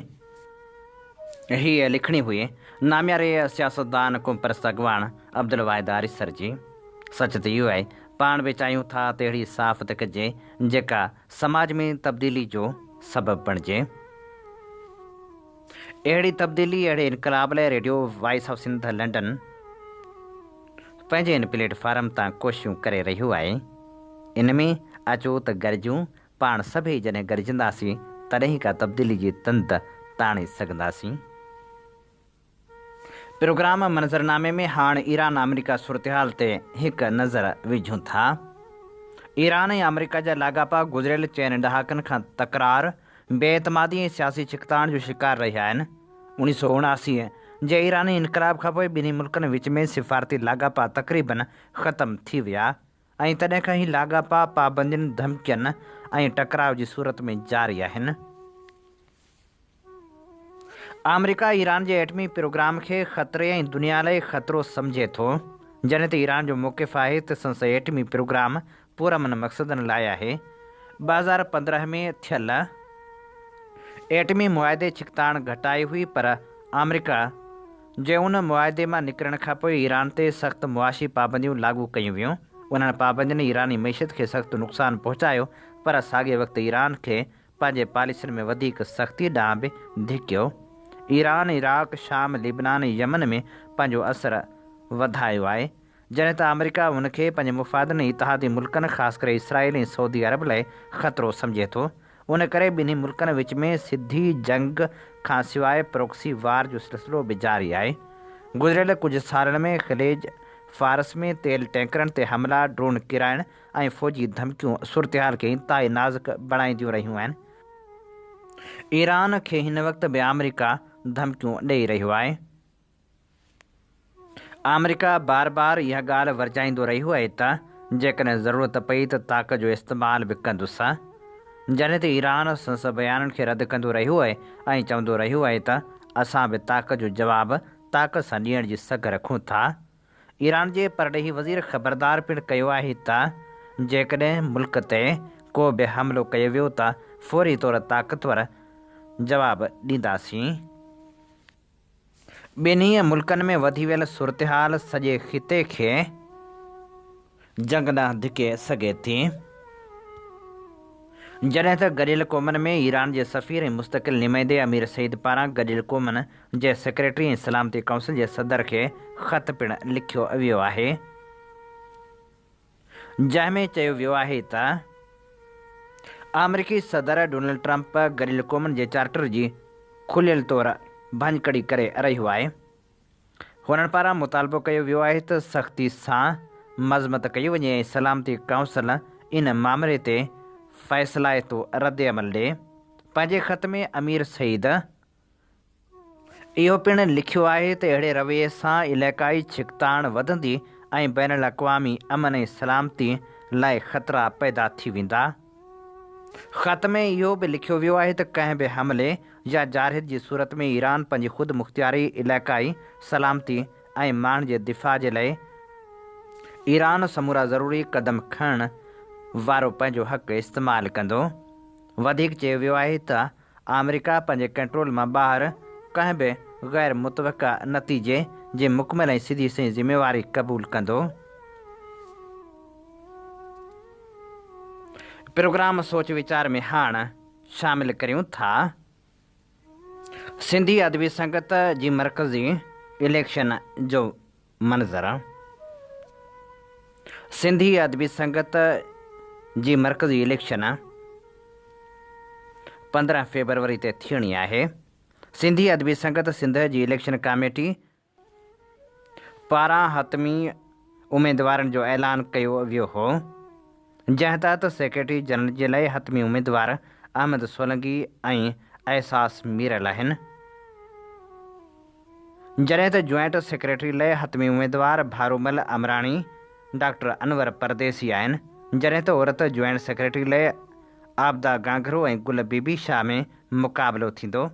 हीअ लिखणी हुई नाम्यारे सियासतदान क़ौमपरस्त अॻवान अब्दुल वाहिद आरिसर जी। सच त इहो आहे पाण बि चाहियूं था त अहिड़ी सहाफ़त कजे जेका समाज में तब्दीली जो सबबु बणिजे। अहिड़ी तब्दीली अहिड़े इनक़लाब लाइ radio voice of Sindh London पंहिंजे इन प्लेटफॉर्म तां कोशिशूं करे रहियो आहे। इन में अचो त गरजूं, पाण सभई जॾहिं गरजंदासीं तॾहिं का तब्दीली जी तंत ताणे सघंदासीं। प्रोग्राम मंज़रनामे में हाणे ईरान अमेरिका सूरतहाल ते हिकु नज़र विझूं था। ईरान ऐं अमेरिका जा लाॻापा गुज़िरियल चइनि ॾहाकनि खां तकरार, बेएतमादी ऐं सियासी छिकताण जो शिकार रहिया आहिनि। 1979 जे ईरानी इनक़लाब खां पोइ ॿिन्ही मुल्कनि विच में सिफ़ारती लाॻापा तक़रीबन ख़तमु थी विया ऐं तॾहिं खां ई लाॻापा पाबंदियुनि, धमकियुनि ऐं टकराव जी सूरत में जारी आहिनि। अमेरिका ईरान जे एटमी प्रोग्राम खे ख़तरे ऐं दुनिया लाइ ख़तरो सम्झे थो, जॾहिं त ईरान जो मौक़िफ़ आहे त संसद एटमी प्रोग्राम पुरअमन मक़सदनि लाइ आहे। 2015 में थियल एटमी मुआदे छिकताण घटाई हुई पर अमेरिका जे उन मुआदे मां निकिरण खां पोइ ईरान ते सख़्तु मुआशी पाबंदियूं लागू कयूं वियूं। उन्हनि पाबंदियुनि ईरानी मईशत खे सख़्तु नुक़सानु पहुचायो पर साॻिए वक़्तु ईरान खे पंहिंजे पॉलिसियुनि में वधीक सख़्ती ॾांहुं बि धिकियो। ईरान, इराक़, शाम, लिबनान ऐं यमन में पंहिंजो असरु वधायो आहे, जॾहिं त अमेरिका उनखे पंहिंजे मुफ़ादनि इतिहादी मुल्कनि ख़ासि करे इसराइल ऐं सऊदी अरब लाइ ख़तरो सम्झे थो। उन करे ॿिन्ही मुल्कनि विच में सिधी जंग खां सवाइ प्रॉक्सी वार जो सिलसिलो बि जारी आहे। गुज़िरियल कुझु सालनि में ख़िलेज फ़ारस में तेल टैंकरनि ते हमला, ड्रोन किराइण ऐं फ़ौजी धमकियूं सूरतहाल खे इंतिहाई नाज़ुक बणाईंदियूं रहियूं आहिनि। ईरान खे हिन वक़्तु बि अमेरिका धमकियूं ॾेई रहियो आहे। अमेरिका बार बार इहा ॻाल्हि वरजाईंदो रहियो आहे त जेकॾहिं ज़रूरत पई त ताक़त जो इस्तेमालु बि कंदुसि, जॾहिं त ईरान संसद बयाननि खे रद्द कंदो रहियो आहे ऐं चवंदो रहियो आहे त असां बि ताक़त जो जवाबु ताक़त सां ॾियण जी सघ रखूं था। ईरान जे परॾेही वज़ीर ख़बरदार पिणु कयो आहे त जेकॾहिं मुल्क ते को बि हमिलो कयो वियो त फ़ौरी तौरु ताक़तवर जवाबु ॾींदासीं। ॿिन्ही मुल्कनि में वधी वियल सूरतहाल सॼे ख़िते खे जंग ॾांहुं धिके सघे थी। जॾहिं त गॾियल क़ौमनि में ईरान जे सफ़ीर ऐं मुस्तक़िल नुमाइंदे अमीर सईद पारां गॾियल क़ौमनि जे सेक्रेटरी ऐं सलामती काउंसिल जे सदर खे ख़त पिणु लिखियो वियो आहे, जंहिं में चयो वियो आहे त अमेरिकी सदर डोनाल्ड ट्रंप गॾियल क़ौमनि जे चार्टर जी खुलियल तौरु भञकड़ी करे रहियो आहे। हुननि पारां मुतालबो कयो वियो आहे त सख़्ती सां मज़मत कई वञे ऐं सलामती काउंसिल इन मामले ते फ़ैसिलाइतो रद्द अमल ॾे। पंहिंजे ख़त में अमीर सईद इहो पिणु लिखियो आहे त अहिड़े रवैये सां इलाइक़ाई छिकताण वधंदी ऐं बैन अल-अक़वामी अमन ऐं सलामती लाइ ख़तरा पैदा थी वेंदा। ख़त में इहो बि लिखियो वियो आहे त कंहिं बि हमले या जारहियत जी सूरत में ईरान पंहिंजी ख़ुदि मुख़्तियारी इलाइक़ाई सलामती ऐं माण्हुनि जे दिफ़ा जे लाइ ईरान समूरा ज़रूरी क़दम खणण वारो पंहिंजो हक़ इस्तेमालु कंदो। वधीक चयो वियो आहे त अमेरिका पंहिंजे कंट्रोल मां ॿाहिरि कंहिं बि ग़ैर मुतवक़ा नतीजे जे मुकमल ऐं सिधी सही ज़िम्मेवारी क़बूल कंदो। प्रोग्राम सोच वीचार में हाणे शामिल करियूं था सिंधी अदबी संगत जी मरकज़ी इलेक्शन जो मंज़र। सिंधी अदबी संगत जी मरकज़ी इलेक्शन 15 फेबरवरी ते थियणी आहे। सिंधी अदबी संगत सिंध जी इलेक्शन कमेटी पारां हतमी उम्मीदवारनि जो ऐलान कयो वियो हो, जंहिं तहत सेक्रेटरी जनरल जे लाइ हतमी उम्मीदवार अहमद सोलंकी ऐं एहसास मीरल आहिनि, जॾहिं त जॉइंट सेक्रेटरी लाइ हतमी उम्मीदवार भारूमल अमराणी डॉक्टर अनवर परदेसी आहिनि, जॾहिं त औरत जॉइंट सेक्रेटरी लाइ आबदा गांघरो ऐं गुल बीबी शाह में मुक़ाबिलो थींदो।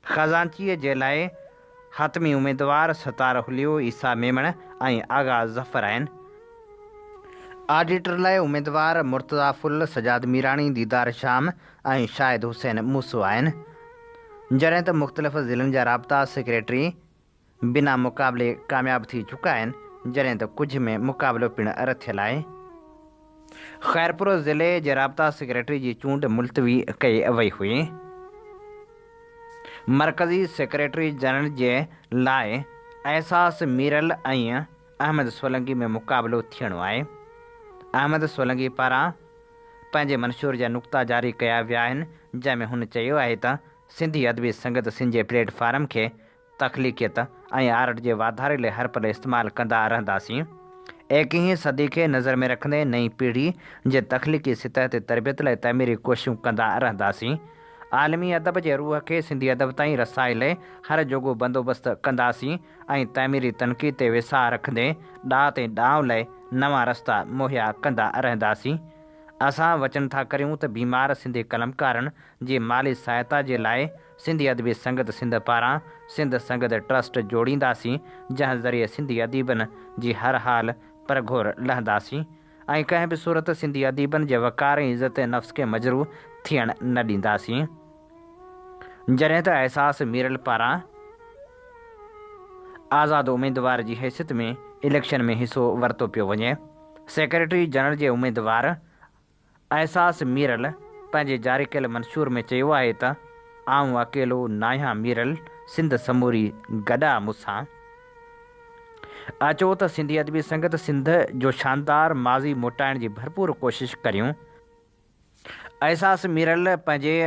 ख़ज़ानचीअ जे लाइ हतमी उम्मीदवार सतार हुलियो ईसा मेमण ऐं आगा ज़फ़र आहिनि। ऑडिटर लाइ उम्मीदवार मुर्तज़ा फुल सजाद मीराणी दीदार शाम ऐं शाहिद हुसैन मूसो आहिनि, जॾहिं त मुख़्तलिफ़ ज़िलनि जा राब्ता सेक्रेटरी बिना मुक़ाबले कामयाब थी चुका आहिनि, जॾहिं त कुझु में मुक़ाबिलो पिणु रथियल आहे। ख़ैरपुर ज़िले जे राब्ता सेक्रेटरी जी चूंड मुलतवी कई वई हुई। मरकज़ी सेक्रेटरी जनरल जे लाइ एहसास मीरल ऐं अहमद सोलंकी में मुक़ाबिलो थियणो आहे। अहमद सोलंकी पारां पंहिंजे मंशूर जा नुक़्ता जारी कया विया आहिनि, जंहिंमें हुन चयो आहे त सिंधी अदबी संगत सिंध जे प्लेटफार्म खे तख़लीक़ियत ऐं आर्ट जे वाधारे लाइ हर पल इस्तेमालु कंदा रहंदासीं। 21वीं सदी खे नज़र में रखंदे नई पीढ़ी जे तख़लीक़ी सतह ते तरबियत लाइ तइमीरी कोशिशूं कंदा रहंदासीं। आलमी अदब जे रूह खे सिंधी अदब ताईं रसाए लाइ हर जोॻो बंदोबस्तु कंदासीं ऐं तइमीरी तनक़ीद ते विसाह रखंदे ॾाह ते ॾांव लाइ नवां रस्ता मुहैया कंदा रहंदासीं। असां वचन था करियूं त बीमार सिंधी कलमकारनि जी माली सहायता जे लाइ सिंधी अदबी संगत सिंध पारां सिंध संगत ट्रस्ट जोड़ींदासीं, जंहिं ज़रिए सिंधी अदीबनि जी हर हाल परघोर लहंदासीं ऐं कंहिं बि सूरत सिंधी अदीबनि जे वक़ार ऐं इज़त नफ़्स खे मजरू थियण न ॾींदासीं। जॾहिं त एहसास मीरल पारां आज़ाद उम्मीदवार जी हैसियत में इलेक्शन में हिसो वरितो पियो वञे। सेक्रेटरी जनरल जे उम्मीदवार एहसास मीरल पंहिंजे जारी कयल मंशूर में चयो आहे त आऊं अकेलो नाहियां मीरल, सिंध समूरी गॾा मूंसां। अचो त सिंधी अदबी संगत सिंध जो शानदार माज़ी मोटाइण जी भरपूर कोशिश करियूं। एहसास मीरल पंहिंजे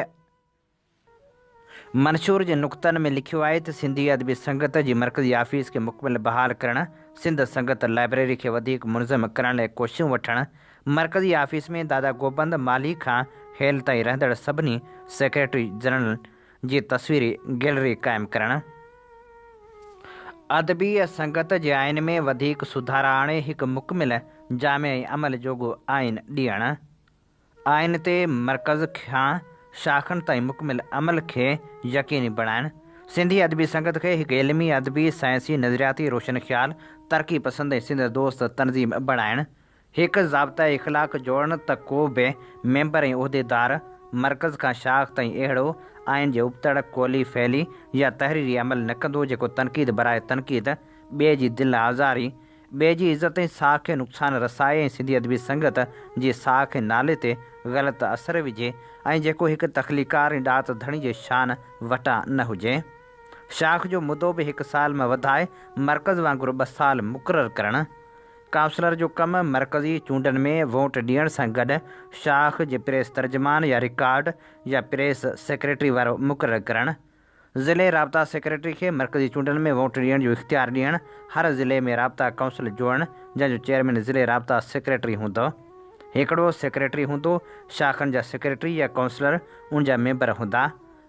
मंशूर जे नुक़्तनि में लिखियो आहे त सिंधी अदबी संगत जी मरकज़ी ऑफिस खे मुकमल बहाल करणु, सिंध संगत लाइब्रेरी खे वधीक मुनज़म करण लाइ कोशिशूं वठणु, मरकज़ी ऑफिस में दादा गोबंद माली खां हेल ताईं रहंदड़ सभिनी सेक्रेटरी जनरल जी तस्वीरी गैलरी क़ाइमु करणु, अदबी संगत जे आइन में वधीक सुधार आणे हिकु मुकमिल जामे ऐं अमल जोॻो आइन ॾियणु, आइन ते मरकज़ खां शाखनि ताईं मुकमिल अमल खे यकीनी बणाइणु, सिंधी अदबी संगत खे हिकु इल्मी अदबी साइंसी नज़रियाती रोशन ख़्याल तरक़ी पसंद ऐं सिंध दोस्त तनज़ीम बणाइणु, हिकु ज़ाब्ता इख़लाक़ जोड़णु त को बि मेंबर ऐं उहिदेदार मरकज़ खां शाख ताईं अहिड़ो आइन जे उबतड़ कोली फैली या तहरीरी अमल न कंदो जेको तनक़ीद बराए तनक़ीद, ॿिए जी दिलि आज़ारी, ॿिए जी इज़त ऐं साह खे नुक़सानु रसाए ऐं सिंधी अदबी संगत जी साह खे नाले ते ग़लति असरु विझे ऐं जेको हिकु तख़लीकार ऐं ॾात धणी जे शान वटां न हुजे। शाख जो मुदो बि 1 साल में वधाए मरकज़ वांगुरु 2 साल मुक़ररु करणु, काउंसलर जो कमु मरकज़ी चूंडनि में वोट ॾियण सां गॾु शाख जे प्रेस तर्जमान या रिकॉर्ड या प्रेस सेक्रेटरी वारो मुक़ररु करणु, ज़िले राब्ता सेक्रेटरी खे मरकज़ी चूंडनि में वोट ॾियण जो इख़्तियार ॾियणु, हर ज़िले में राब्ता काउंसिल जोड़णु जंहिंजो चेयरमैन ज़िले राब्ता सेक्रेटरी हूंदो, हिकिड़ो सेक्रेटरी हूंदो, शाखनि जा सेक्रेटरी या काउंसलर उन जा मेंबर हूंदा,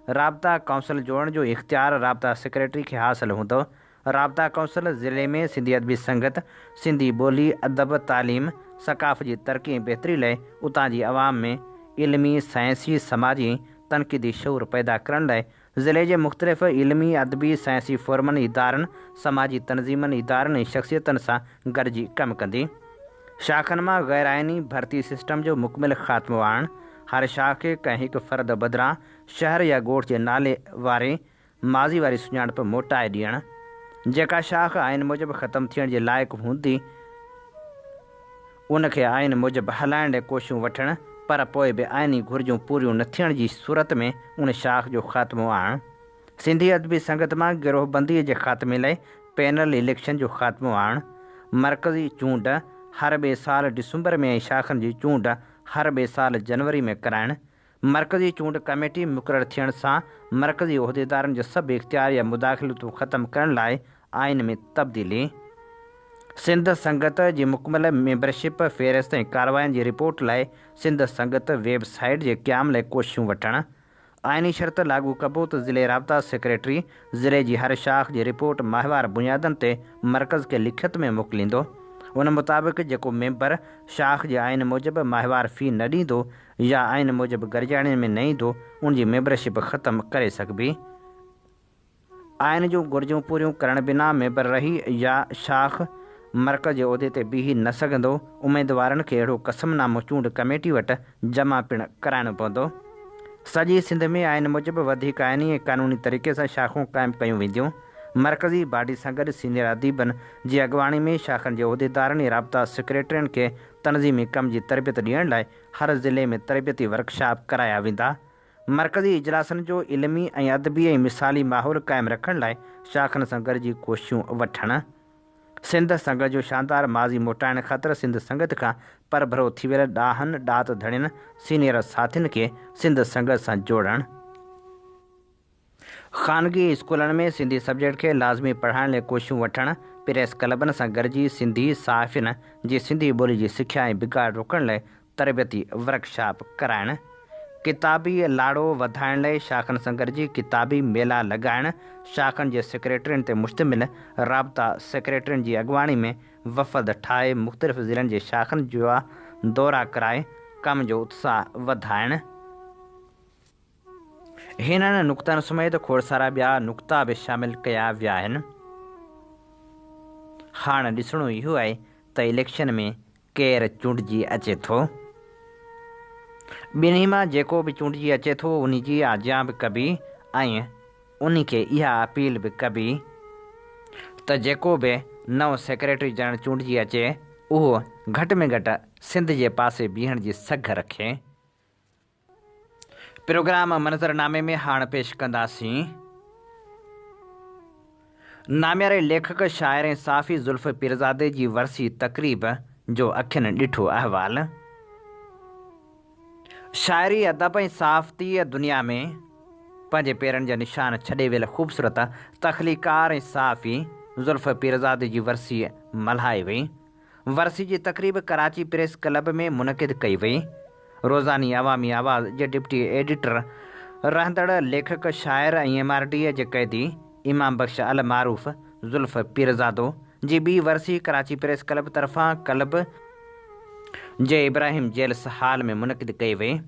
राब्ता काउंसिल जोड़ण जो इख्तियार राब्ता सेक्रेटरी खे हासिल हूंदो। राब्ता काउंसिल ज़िले में सिंधी अदबी संगत, सिंधी ॿोली, अदब, तालीम, सक़ाफ़त जी तरक़ी ऐं बहितरी लाइ उतां जी आवाम में इल्मी, साइंसी, समाजी, तनक़ीदी शऊर पैदा करण लाइ ज़िले जे मुख़्तलिफ़ इल्मी, अदबी, साइंसी फ़ोरमनि, इदारनि, समाजी तनज़ीमनि, इदारनि ऐं शख़्सियतनि सां गॾिजी कमु कंदी। शाखनि मां ग़ैर आइनी भर्ती सिस्टम जो मुकमिल ख़ात्मो आणणु, हर शाख खे कंहिं हिकु फ़र्द बदिरां शहर या ॻोठ जे नाले वारे माज़ी वारी सुञाणप मोटाए ॾियणु। जेका शाख आइन मूजिबि ख़तमु थियण जे लाइक़ु हूंदी उनखे आइन मूजिबि हलाइण लाइ कोशिशूं वठणु, पर पोइ बि आइनी घुरिजूं पूरियूं न थियण जी सूरत में उन शाख जो ख़ात्मो आणणु। सिंधी अदबी संगत मां गिरोहबंदीअ जे ख़ात्मे लाइ पैनल इलेक्शन जो ख़ात्मो आणणु। मरकज़ी चूंड हर ॿिए साल डिसंबर में ऐं शाखनि जी चूंड हर ॿिए साल जनवरी में कराइणु। मरकज़ी चूंड कमेटी मुक़ररु थियण सां मरकज़ी उहिदेदारनि जो सभु इख़्तियार या मुदाख़िलतूं ख़तमु करण लाइ आइन में तब्दीली। सिंध संगत जी मुकमल मेंबरशिप फ़हिरिस्त ऐं कार्रवाइनि जी रिपोर्ट लाइ सिंध संगत वेबसाइट जे क़याम लाइ कोशिशूं वठणु। आइनी शर्त लागू कबो त ज़िले राब्ता सेक्रेटरी ज़िले जी हर शाख जी रिपोर्ट माहिवार बुनियादनि ते मरकज़ खे लिखित में मोकिलींदो। उन मुताबिक़ जेको मेंबर शाख जे आइन मूजिबि माहिवार फ़ी न ॾींदो या आइन मूजिबि गर्जाइणे में न ईंदो उनजी मेंबरशिप ख़तमु करे सघिबी। आइन जूं घुरिजूं पूरियूं करण बिना मेंबर रही या शाख मरकज़ जे उहिदे ते बीही न सघंदो। उमेदवारनि खे अहिड़ो कसमनामो चूंड कमेटी वटि जमा पिणु कराइणो पवंदो। सॼी सिंध में आइन मूजिबि वधीक आइनी ऐं क़ानूनी तरीक़े सां शाखूं क़ाइमु कयूं वेंदियूं। मरकज़ी बॉडी सां गॾु सीनियर अदीबनि जी अॻुवाणी में शाखनि जे उहिदेदारनि ऐं राब्ता सेक्रेटरियुनि खे तनज़ीमी कम जी तरबियत ॾियण लाइ हर ज़िले में तरबियती वर्कशॉप कराया वेंदा। मरकज़ी इजलासनि जो इल्मी ऐं अदबी ऐं मिसाली माहौल क़ाइमु रखण लाइ शाखनि सां गॾिजी कोशिशूं वठणु। सिंध संगत जो शानदार माज़ी मोटाइण ख़ातिर सिंध संगत खां परभरो थी वियल ॾाहनि ॾात धड़ियुनि सीनियर साथियुनि खे सिंध संगत सां जोड़णु। ख़ानगी स्कूलनि में सिंधी सब्जेक्ट खे लाज़मी पढ़ाइण लाइ कोशिशूं वठणु। प्रेस क्लबनि सां गॾिजी सिंधी सहाफ़ियुनि जी सिंधी ॿोली जी सिख्या ऐं बिगाड़ रोकण लाइ तरबियती वर्कशॉप कराइणु। किताबी लाड़ो वधाइण लाइ शाखनि सां गॾिजी किताबी मेला लॻाइणु। शाखनि जे सेक्रेटरियुनि ते मुश्तमिल राब्ता सेक्रेटरियुनि जी अॻुवाणी में वफ़द ठाहे मुख़्तलिफ़ ज़िलनि जे शाखनि जा दौरा कराए कम जो उत्साह वधाइणु। हिननि नुक़्तनि समेत खोड़सारा ॿिया नुक़्ता बि शामिलु कया विया आहिनि। हाणे ॾिसणो इहो आहे त इलेक्शन में केरु चूंडिजी अचे थो। ॿिन्ही मां जेको बि चूंडिजी अचे थो उन जी आज्ञा बि कबी ऐं उन खे इहा अपील बि कबी त जेको बि नओं सेक्रेटरी जनरल चूंडिजी अचे उहो घटि में घटि सिंध जे पासे बीहण जी सघ रखे। प्रोग्राम मंज़रनामे में हाणे पेश कंदासीं नामियारे लेखक शाइर ऐं साफ़ी ज़ुल्फ़ पीरज़ादे जी वरसी तक़रीब जो अखियुनि ॾिठो अहवालु। शाइरी अदब ऐं सहाफ़ती दुनिया में पंहिंजे पेरनि जा निशान छॾे वियल ख़ूबसूरत तख़लीकार ऐं सहाफ़ी ज़ुल्फ़ पीरज़ादे जी वरसी मल्हाई वई। वरसी जी तक़रीब कराची प्रेस क्लब में मुनक़िद कई वई। रोज़ानी अवामी आवाज़ जे डिप्टी एडिटर रहंदड़ लेखक शाइर ऐं MRDA जे क़ैदी इमाम बख़्श अल मारूफ़ ज़ुल्फ़ पीरज़ादो जी ॿी वरसी कराची प्रेस क्लब तरफ़ां क्लब जे इब्राहिम जेल्स हाल में मुनक़िद कई वई,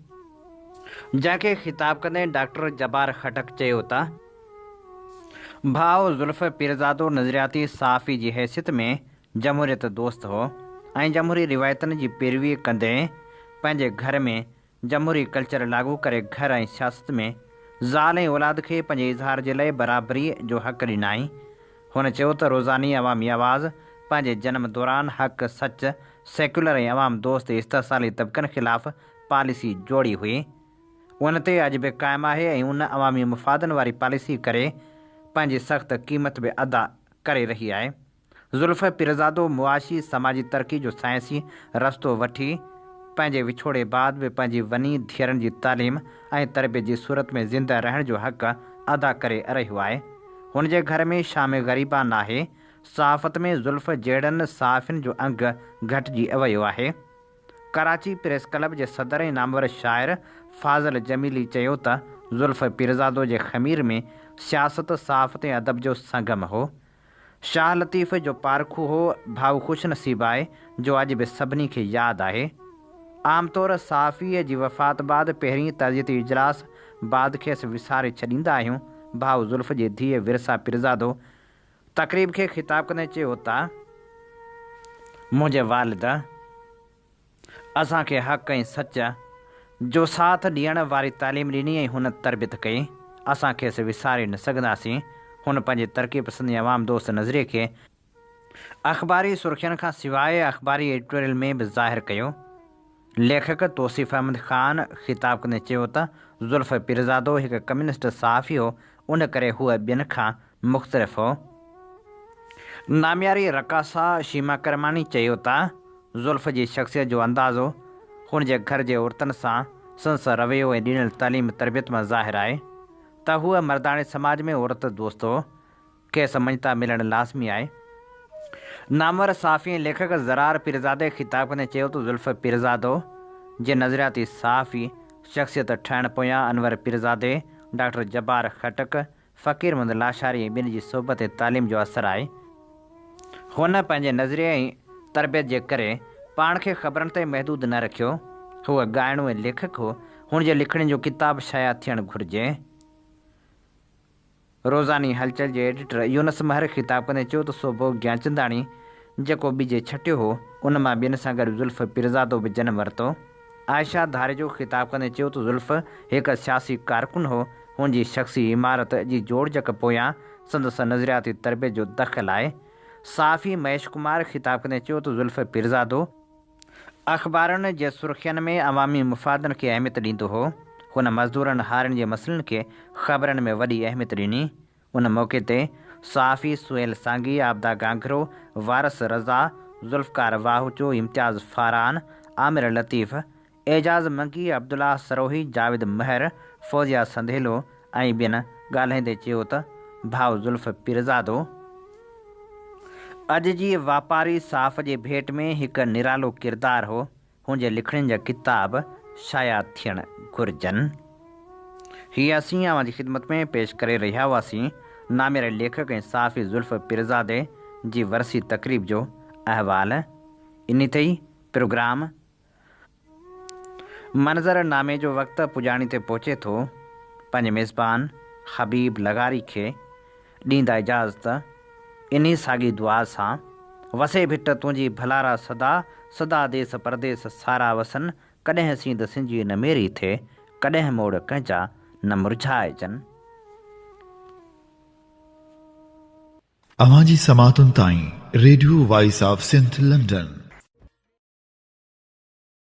जंहिंखे ख़िताब कंदे डॉक्टर जबार खटक चयो त भाउ ज़ुल्फ़ पीरज़ादो नज़रियाती सहाफ़ी जी हैसियत में जमहूरियत दोस्त हो ऐं जमहूरी रिवायतनि जी पैरवी कंदे पंहिंजे घर में जमहूरी कल्चर लागू करे घर ऐं सियासत में ज़ाल ऐं औलाद खे पंहिंजे इज़हार जे लाइ बराबरी जो हक़ ॾिनाई। हुन चयो त रोज़ानी अवामी आवाज़ पंहिंजे जनम दौरान हक़ सच सेकुलर ऐं अवाम दोस्त इस्तेसाली तबक़नि ख़िलाफ़ पॉलिसी जोड़ी हुई। उन ते अॼु बि क़ाइमु आहे ऐं उन अवामी मुफ़ादनि वारी पॉलिसी करे पंहिंजी सख़्त क़ीमत बि अदा करे रही आहे। ज़ुल्फ़ पीरज़ादो मुआशी समाजी तरक़ी जो साइंसी रस्तो वठी पंहिंजे विछोड़े बाद बि पंहिंजी वनी धीअरनि जी तालीम ऐं तरबियत जी सूरत में ज़िंदा रहण जो हक़ अदा करे रहियो आहे। हुनजे घर में शाम ग़रीबा नाहे। सहाफ़त में ज़ुल्फ़ जहिड़नि सहाफ़ियुनि जो अंग घटिजी वियो आहे। कराची प्रेस क्लब जे सदर ऐं नामवर शाइर फाज़ल जमीली चयो त ज़ुल्फ़ पीरज़ादो जे ख़मीर में सियासत साफ़ ते अदब जो संगम हो। शाह लतीफ़ जो पारखू हो भाउ ख़ुशनसीब आहे जो अॼु बि सभिनी खे यादि आहे। आमतौर साफ़ीअ जी वफ़ात बाद पहिरीं तर्जती इजलास बाद खेसि विसारे छॾींदा आहियूं। भाउ ज़ुल्फ़ जी धीअ विरसा पीरज़ादो तक़रीब खे ख़िताब कंदे चयो त मुंहिंजे वालिद असांखे हक़ ऐं सच जो साथ ॾियण वारी तालीम ॾिनी ऐं हुन तरबियत कई। असां खेसि विसारे न सघंदासीं। हुन पंहिंजे तरक़ी पसंदि अवाम दोस्त नज़रिए खे अख़बारी सुर्ख़ियुनि खां सवाइ अख़बारी एडिटोरियल में बि ज़ाहिरु कयो। लेखक तौसीफ़ अहमद ख़ान ख़िताब कंदे चयो त ज़ुल्फ़ पीरज़ादो हिकु कम्युनिस्ट सहाफ़ी हो, उन करे हूअ ॿियनि खां मुख़्तलिफ़ हो। नामियारी रक़ासा शीमा करमानी चयो त ज़ुल्फ़ जी शख़्सियत जो अंदाज़ो हुन जे घर जे औरतुनि सां संस रवैयो ऐं ॾिनल तालीम तरबियत मां ज़ाहिरु आहे त हूअ मर्दाणे समाज में औरत दोस्त हो, खेसि मञता मिलणु लाज़मी आहे। नामवर सहाफ़ी ऐं लेखक ज़रार पीरज़ादे ख़िताब कंदे चयो त ज़ुल्फ़ पीरज़ादो जे नज़रियाती सहाफ़ी शख़्सियत ठहण पोयां अनवर पीरज़ादे, डॉक्टर जब्बार खटक, फ़क़ीर मुहम्मद लाशारी ऐं ॿिनि जी सोबत ऐं तालीम जो असरु आहे। हुन पंहिंजे नज़रिए ऐं तरबियत जे करे पाण खे ख़बरनि ते महदूद न रखियो। हूअ ॻाइणो ऐं लेखक हो, हुन जे लिखण जो किताब शाया थियणु घुरिजे। रोज़ानी हलचल जे एडिटर यूनस महर ख़िताब कंदे चयो त सोभो ज्ञानचंदाणी जेको ॿिजे छटियो हो, उन मां ॿियनि सां गॾु ज़ुल्फ़ पीरज़ादो बि जनमु वरितो। आयशा धारे जो ख़िताब कंदे चयो त ज़ुल्फ़ हिकु सियासी कारकुन हो, हुन जी शख़्सी इमारत जी जोड़जक पोयां संदसि नज़रियाती तरबियत जो दख़ल आहे। सहाफ़ी महेश कुमार ख़िताब कंदे चयो त ज़ुल्फ़ पीरज़ादो अख़बारनि जे सुर्ख़ियुनि में अवामी मुफ़ादनि खे अहमियत ॾींदो हो। हुन मज़दूरनि हारनि जे मसइलनि खे ख़बरनि में वॾी अहमियत ॾिनी। उन मौक़े ते सहाफ़ी सुहेल सांगी, आबदा गांघरो, वारस रज़ा, ज़ुल्फ़कार वाहुचो, इम्तियाज़ फ़ारान, आमिर लतीफ़, एजाज़ मंगी, अब्दुल्ला सरोही, जावेद महर, फ़ौज़िया संधेलो ऐं ॿियनि ॻाल्हाईंदे चयो त भाउ ज़ुल्फ़ पीरज़ादो अॼु जी वापारी साफ़ जे भेट में हिकु निरालो किरदारु हो। हुन जे लिखणनि जा किताब शाया थियणु घुरिजनि। हीअ असीं अव्हांजी ख़िदमत में पेश करे रहिया हुआसीं नामियर लेखक ऐं सहाफ़ी ज़ुल्फ़ पीरज़ादे जी वरसी तक़रीब जो अहवाल। इन ते ई प्रोग्राम मंज़रनामे जो वक़्तु पुॼाणी ते पहुचे थो। पंहिंजे मेज़बान हबीब लगारी खे ॾींदा इजाज़त इन्ही साॻी दुआ सां। वसे भिट तुंहिंजी भलारा सदा, सदा देस परदेस सारा वसन, कॾहिं सींद सिंजी न मेरी थिए, कॾहिं मोड़ कंहिंजा न मुरझाइजनि। अवांजी समातुनि ताईं radio voice of Sindh London